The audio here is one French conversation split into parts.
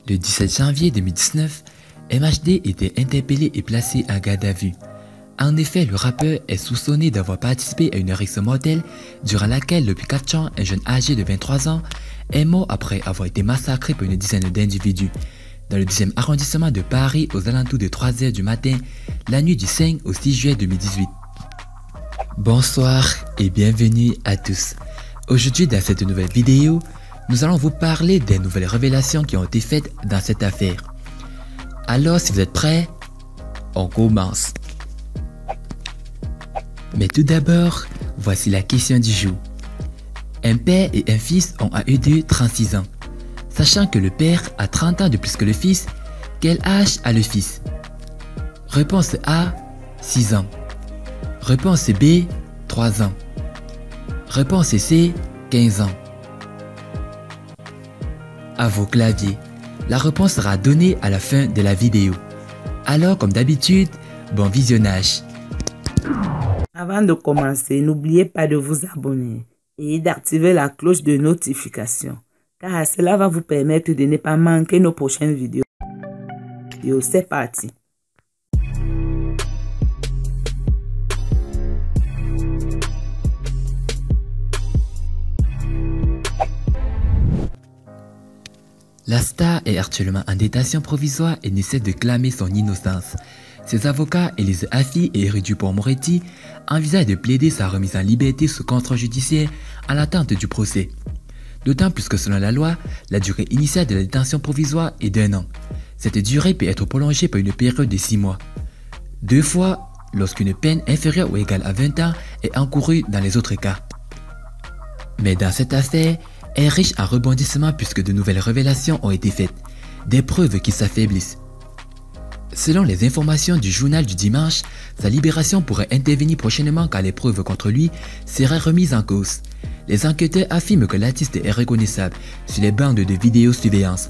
Le 17 janvier 2019, MHD était interpellé et placé en garde à vue. En effet, le rappeur est soupçonné d'avoir participé à une rixe mortelle durant laquelle le Pikachu, un jeune âgé de 23 ans, est mort après avoir été massacré par une dizaine d'individus dans le 10e arrondissement de Paris aux alentours de 3 h du matin, la nuit du 5 au 6 juillet 2018. Bonsoir et bienvenue à tous. Aujourd'hui dans cette nouvelle vidéo, nous allons vous parler des nouvelles révélations qui ont été faites dans cette affaire. Alors si vous êtes prêts, on commence. Mais tout d'abord, voici la question du jour. Un père et un fils ont à eux deux 36 ans. Sachant que le père a 30 ans de plus que le fils, quel âge a le fils? Réponse A, 6 ans. Réponse B, 3 ans. Réponse C, 15 ans. À vos claviers. La réponse sera donnée à la fin de la vidéo. Alors, comme d'habitude, bon visionnage. Avant de commencer, n'oubliez pas de vous abonner et d'activer la cloche de notification, car cela va vous permettre de ne pas manquer nos prochaines vidéos. C'est parti. La star est actuellement en détention provisoire et ne cesse de clamer son innocence. Ses avocats, Élise Affi et Éric Dupond-Moretti, envisagent de plaider sa remise en liberté sous contrôle judiciaire en attente du procès. D'autant plus que selon la loi, la durée initiale de la détention provisoire est d'1 an. Cette durée peut être prolongée par une période de 6 mois. 2 fois lorsqu'une peine inférieure ou égale à 20 ans est encourue dans les autres cas. Mais dans cette affaire, est riche en rebondissements puisque de nouvelles révélations ont été faites, des preuves qui s'affaiblissent. Selon les informations du journal du dimanche, sa libération pourrait intervenir prochainement car les preuves contre lui seraient remises en cause. Les enquêteurs affirment que l'artiste est reconnaissable sur les bandes de vidéosurveillance,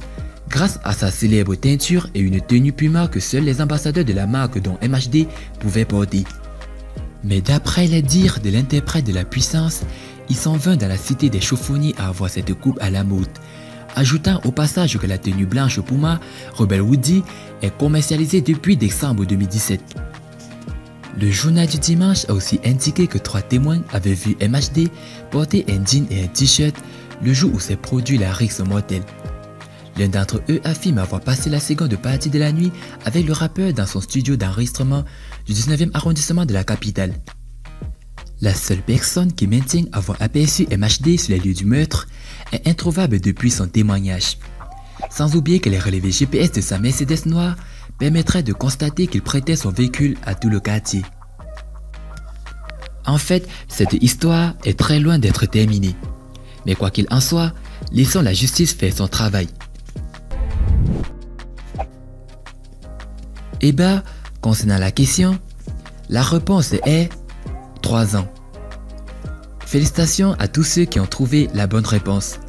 grâce à sa célèbre teinture et une tenue Puma que seuls les ambassadeurs de la marque dont MHD pouvaient porter. Mais d'après les dires de l'interprète de la puissance, ils sont 20 dans la cité des chaufonniers à avoir cette coupe à la mode, ajoutant au passage que la tenue blanche Puma Rebel Woody est commercialisée depuis décembre 2017. Le journal du dimanche a aussi indiqué que 3 témoins avaient vu MHD porter un jean et un t-shirt le jour où s'est produit la rixe mortelle. L'un d'entre eux affirme avoir passé la seconde partie de la nuit avec le rappeur dans son studio d'enregistrement du 19e arrondissement de la capitale. La seule personne qui maintient avoir aperçu MHD sur les lieux du meurtre est introuvable depuis son témoignage. Sans oublier que les relevés GPS de sa Mercedes noire permettraient de constater qu'il prêtait son véhicule à tout le quartier. En fait, cette histoire est très loin d'être terminée. Mais quoi qu'il en soit, laissons la justice faire son travail. Et bah, concernant la question, la réponse est 3 ans. Félicitations à tous ceux qui ont trouvé la bonne réponse.